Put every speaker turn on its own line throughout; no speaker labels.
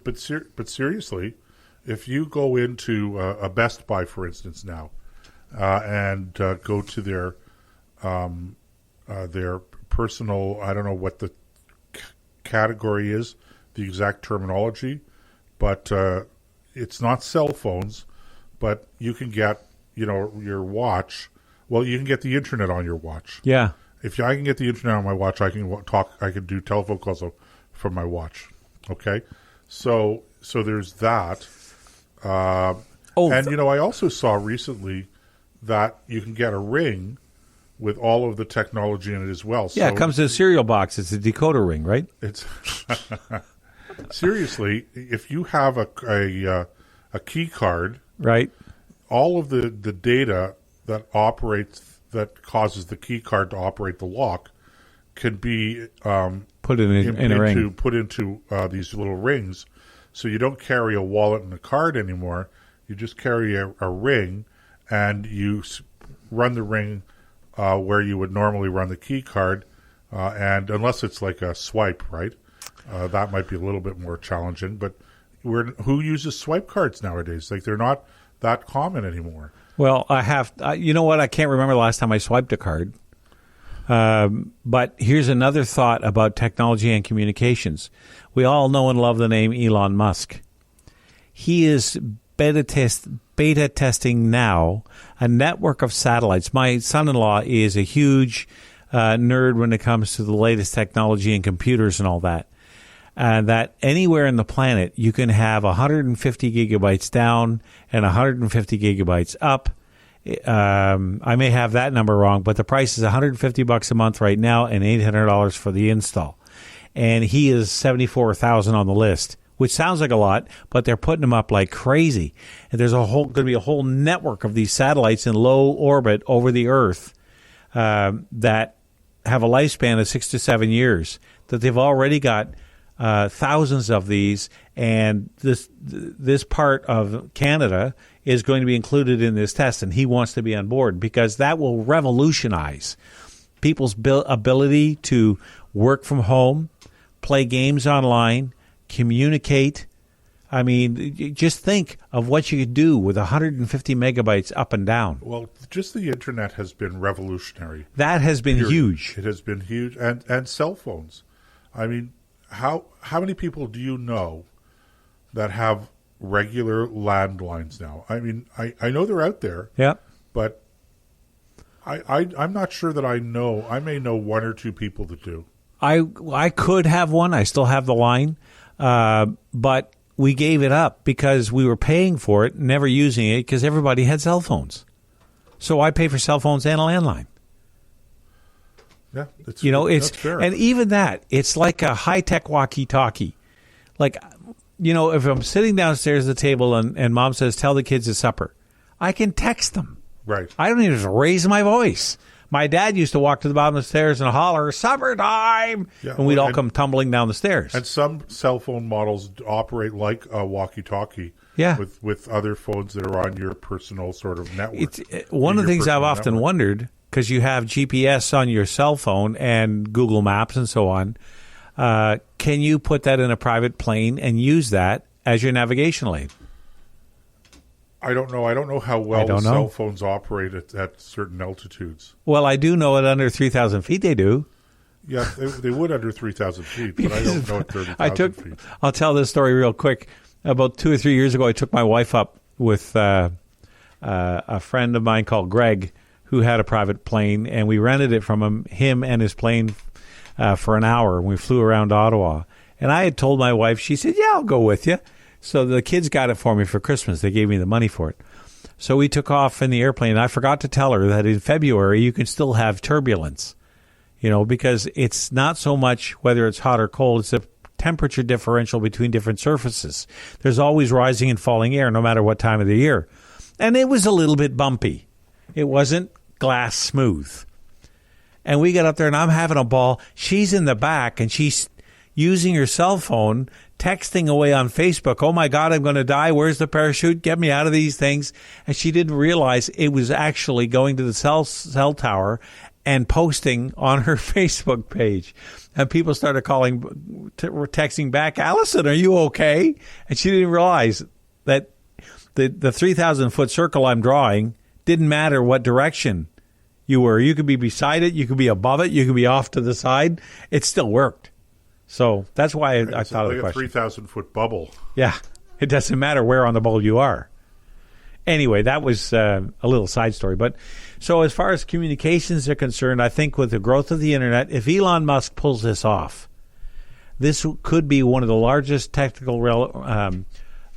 but seriously, if you go into a Best Buy, for instance, now, and go to their personal, I don't know what the category is, the exact terminology, but it's not cell phones, but you can get, your watch. Well, you can get the internet on your watch.
Yeah.
If I can get the internet on my watch, I can talk. I can do telephone calls from my watch. Okay, so there's that. I also saw recently that you can get a Ring with all of the technology in it as well.
Yeah, it comes in a cereal box. It's a decoder ring, right? It's
seriously, if you have a key card,
right,
all of the data that causes the key card to operate the lock can be
put in a ring.
Put into these little rings, so you don't carry a wallet and a card anymore. You just carry a ring, and you run the ring where you would normally run the key card, and unless it's like a swipe, right? That might be a little bit more challenging. But who uses swipe cards nowadays? Like, they're not that common anymore.
Well, I have. You know what? I can't remember the last time I swiped a card. But here's another thought about technology and communications. We all know and love the name Elon Musk. He is beta testing now a network of satellites. My son-in-law is a huge nerd when it comes to the latest technology and computers and all that. That anywhere in the planet you can have 150 gigabytes down and 150 gigabytes up. I may have that number wrong, but the price is $150 a month right now and $800 for the install. And he is 74,000 on the list, which sounds like a lot, but they're putting them up like crazy. And there's going to be a whole network of these satellites in low orbit over the Earth that have a lifespan of 6 to 7 years. That they've already got thousands of these, and this part of Canada is going to be included in this test, and he wants to be on board because that will revolutionize people's ability to work from home, play games online, communicate. I mean, just think of what you could do with 150 megabytes up and down.
Well, just the internet has been revolutionary.
That has been huge.
It has been huge, and cell phones. I mean, how many people do you know that have regular landlines now? I mean, I know they're out there.
Yeah.
But I'm not sure that I know. I may know one or two people that do.
I could have one. I still have the line. But we gave it up because we were paying for it, never using it because everybody had cell phones. So I pay for cell phones and a landline.
Yeah,
that's
fair.
And even that, it's like a high-tech walkie-talkie. Like, if I'm sitting downstairs at the table and Mom says, tell the kids it's supper, I can text them.
Right.
I don't even have to raise my voice. My dad used to walk to the bottom of the stairs and holler, supper time, and we'd all come tumbling down the stairs.
And some cell phone models operate like a walkie-talkie.
Yeah.
With other phones that are on your personal sort of network.
One of the things I've often wondered, because you have GPS on your cell phone and Google Maps and so on, can you put that in a private plane and use that as your navigational aid?
I don't know. I don't know how well the cell phones operate at certain altitudes.
Well, I do know at under 3,000 feet they do.
Yeah, they would under 3,000 feet, but I don't know at 30,000 feet.
I'll tell this story real quick. About 2 or 3 years ago, I took my wife up with a friend of mine called Greg, who had a private plane, and we rented it from him and his plane for an hour, and we flew around Ottawa. And I had told my wife, she said, yeah, I'll go with you. So the kids got it for me for Christmas. They gave me the money for it. So we took off in the airplane, and I forgot to tell her that in February you can still have turbulence, because it's not so much whether it's hot or cold, it's a temperature differential between different surfaces. There's always rising and falling air no matter what time of the year. And it was a little bit bumpy. It wasn't glass smooth. And we got up there, and I'm having a ball. She's in the back, and she's using her cell phone, texting away on Facebook, oh, my God, I'm going to die. Where's the parachute? Get me out of these things. And she didn't realize it was actually going to the cell tower and posting on her Facebook page. And people started texting back, Allison, are you okay? And she didn't realize that the 3,000-foot circle I'm drawing didn't matter what direction you were. You could be beside it, you could be above it, you could be off to the side. It still worked. So that's why I thought of the question.
It's like a 3,000-foot bubble.
Yeah, it doesn't matter where on the bubble you are. Anyway, that was a little side story. But so as far as communications are concerned, I think with the growth of the internet, if Elon Musk pulls this off, this could be one of the largest technical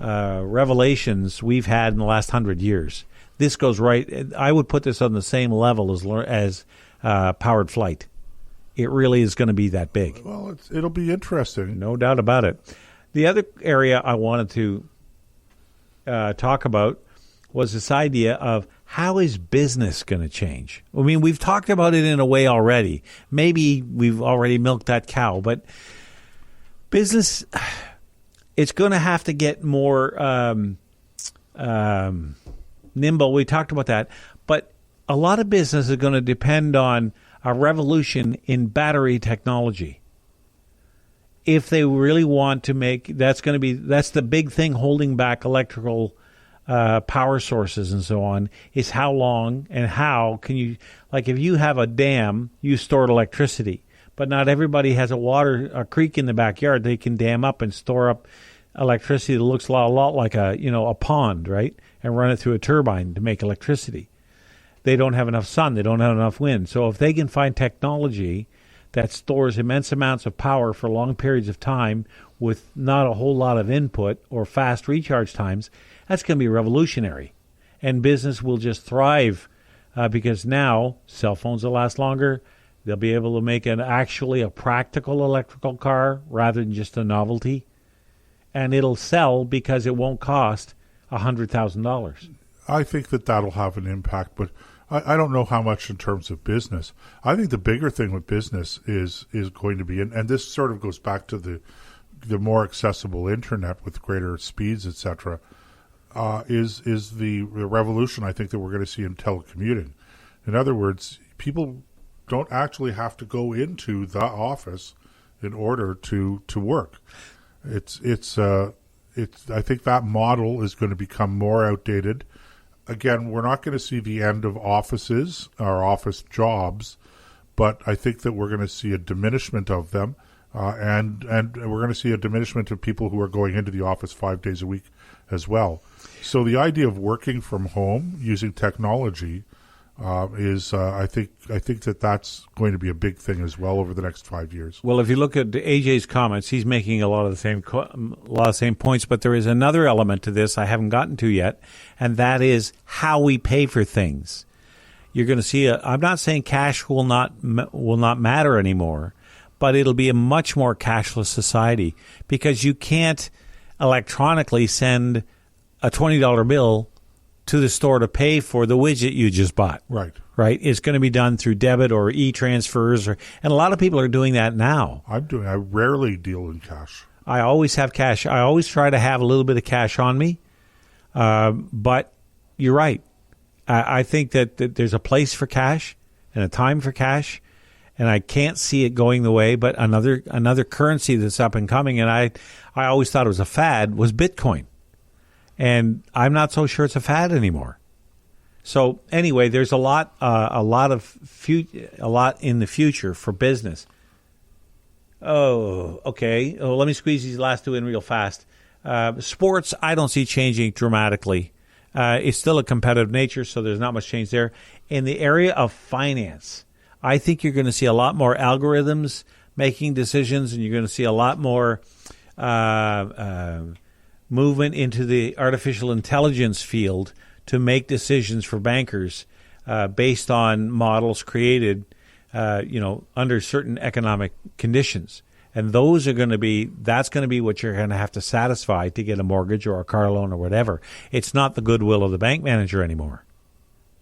revelations we've had in the last 100 years. This goes right. I would put this on the same level as powered flight. It really is going to be that big.
Well, it'll be interesting.
No doubt about it. The other area I wanted to talk about was this idea of how is business going to change? I mean, we've talked about it in a way already. Maybe we've already milked that cow, but business, it's going to have to get more nimble. We talked about that. But a lot of business is going to depend on a revolution in battery technology. If they really want to make, that's the big thing holding back electrical power sources and so on, is how long and how can you, like if you have a dam, you store electricity, but not everybody has a creek in the backyard they can dam up and store up electricity that looks a lot like a pond, right? And run it through a turbine to make electricity. They don't have enough sun, they don't have enough wind. So if they can find technology that stores immense amounts of power for long periods of time with not a whole lot of input or fast recharge times, that's going to be revolutionary. And business will just thrive because now cell phones will last longer. They'll be able to make actually a practical electrical car rather than just a novelty. And it'll sell because it won't cost $100,000.
I think that'll have an impact, but I don't know how much in terms of business. I think the bigger thing with business is going to be, and this sort of goes back to the more accessible internet with greater speeds, etc., is the revolution I think that we're going to see in telecommuting. In other words, people don't actually have to go into the office in order to work. I think that model is going to become more outdated. Again, we're not going to see the end of offices or office jobs, but I think that we're going to see a diminishment of them, and we're going to see a diminishment of people who are going into the office 5 days a week as well. So the idea of working from home using technology is I think that's going to be a big thing as well over the next 5 years.
Well, if you look at AJ's comments, he's making a lot of the same points, but there is another element to this I haven't gotten to yet, and that is how we pay for things. You're going to see I'm not saying cash will not matter anymore, but it'll be a much more cashless society because you can't electronically send a $20 bill to the store to pay for the widget you just bought.
Right.
It's going to be done through debit or e-transfers, and a lot of people are doing that now.
I rarely deal in cash.
I always have cash. I always try to have a little bit of cash on me, but you're right. I think that there's a place for cash and a time for cash, and I can't see it going the way. But another currency that's up and coming, and I always thought it was a fad, was Bitcoin. And I'm not so sure it's a fad anymore. So anyway, there's a lot in the future for business. Oh, okay. Oh, let me squeeze these last two in real fast. Sports, I don't see changing dramatically. It's still a competitive nature, so there's not much change there. In the area of finance, I think you're going to see a lot more algorithms making decisions, and you're going to see a lot more movement into the artificial intelligence field to make decisions for bankers based on models created, under certain economic conditions. And that's going to be what you're going to have to satisfy to get a mortgage or a car loan or whatever. It's not the goodwill of the bank manager anymore.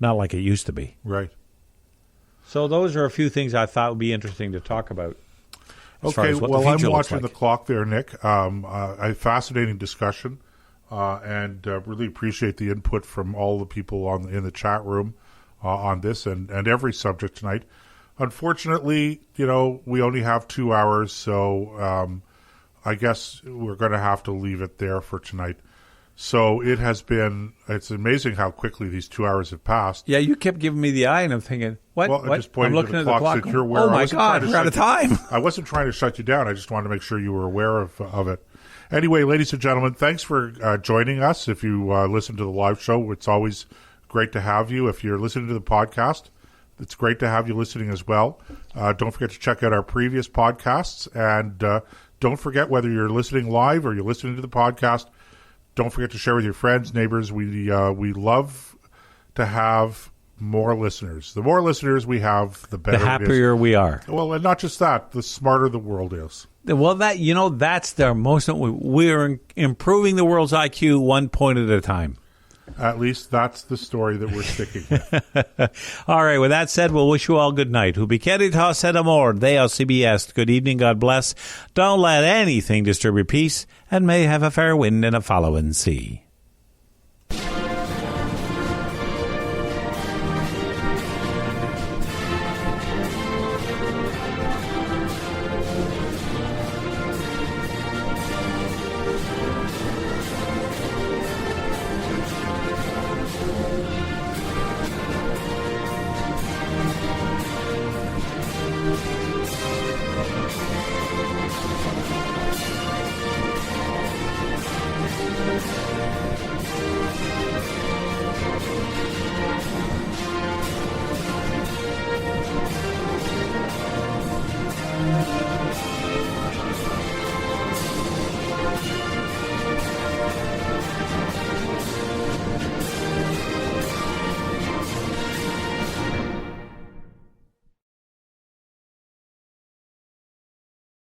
Not like it used to be.
Right.
So those are a few things I thought would be interesting to talk about.
Okay, well, I'm watching the clock there, Nick. A fascinating discussion, and really appreciate the input from all the people in the chat room on this and every subject tonight. unfortunately, we only have 2 hours, so I guess we're going to have to leave it there for tonight. So it's amazing how quickly these 2 hours have passed.
Yeah, you kept giving me the eye, and I'm thinking, what?
Well, I just pointed
I'm looking
to
at
the clock that you're aware.
Oh, my God, we're out of time.
I wasn't trying to shut you down. I just wanted to make sure you were aware of it. Anyway, ladies and gentlemen, thanks for joining us. If you listen to the live show, it's always great to have you. If you're listening to the podcast, it's great to have you listening as well. Don't forget to check out our previous podcasts. And don't forget, whether you're listening live or you're listening to the podcast, don't forget to share with your friends, neighbors. We love to have more listeners. The more listeners we have, the better
the happier
it is.
We are.
Well, and not just that, the smarter the world is.
Well, that's the most. We're improving the world's IQ 1 point at a time.
At least that's the story that we're sticking with.
All right. With that said, we'll wish you all good night. Ubiqueritas sed amor, Deus sibi est. Good evening. God bless. Don't let anything disturb your peace, and may have a fair wind and a following sea.